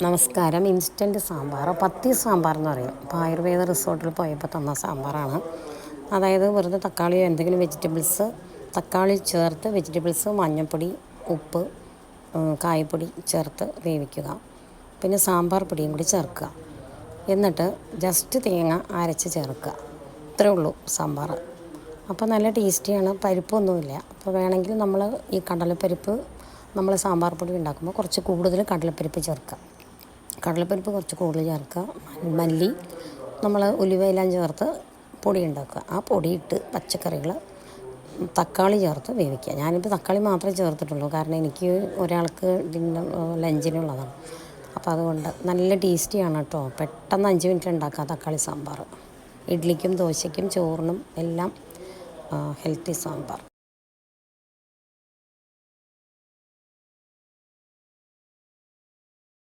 നമസ്കാരം. ഇൻസ്റ്റൻറ്റ് സാമ്പാർ, പത്തി സാമ്പാർ എന്ന് പറയും. ഇപ്പോൾ ആയുർവേദ റിസോർട്ടിൽ പോയപ്പോൾ തന്ന സാമ്പാറാണ്. അതായത് വെറുതെ തക്കാളിയോ എന്തെങ്കിലും വെജിറ്റബിൾസ്, തക്കാളി ചേർത്ത് വെജിറ്റബിൾസ്, മഞ്ഞൾപ്പൊടി, ഉപ്പ്, കായപ്പൊടി ചേർത്ത് വേവിക്കുക. പിന്നെ സാമ്പാർ പൊടിയും കൂടി ചേർക്കുക. എന്നിട്ട് ജസ്റ്റ് തേങ്ങ അരച്ച് ചേർക്കുക. ഇത്രേ ഉള്ളൂ സാമ്പാർ. അപ്പോൾ നല്ല ടേസ്റ്റിയാണ്. പരിപ്പൊന്നുമില്ല. അപ്പോൾ വേണമെങ്കിൽ നമ്മൾ ഈ കടലപ്പരിപ്പ്, നമ്മൾ സാമ്പാർ പൊടി ഉണ്ടാക്കുമ്പോൾ കുറച്ച് കൂടുതൽ കടലപ്പരിപ്പ് ചേർക്കുക. കടലപ്പരിപ്പ് കുറച്ച് കൂടുതൽ ചേർക്കുക. മല്ലി, നമ്മൾ ഉലുവയെല്ലാം ചേർത്ത് പൊടി ഉണ്ടാക്കുക. ആ പൊടിയിട്ട് പച്ചക്കറികൾ, തക്കാളി ചേർത്ത് വേവിക്കുക. ഞാനിപ്പോൾ തക്കാളി മാത്രമേ ചേർത്തിട്ടുള്ളൂ, കാരണം എനിക്ക് ഒരാൾക്ക് ലഞ്ചിനുള്ളതാണ്. അപ്പോൾ അതുകൊണ്ട് നല്ല ടേസ്റ്റിയാണ് കേട്ടോ. പെട്ടെന്ന് 5 മിനിറ്റ് ഉണ്ടാക്കാം തക്കാളി സാമ്പാർ. ഇഡ്ഡലിക്കും ദോശയ്ക്കും ചോറിനും എല്ലാം ഹെൽത്തി സാമ്പാർ.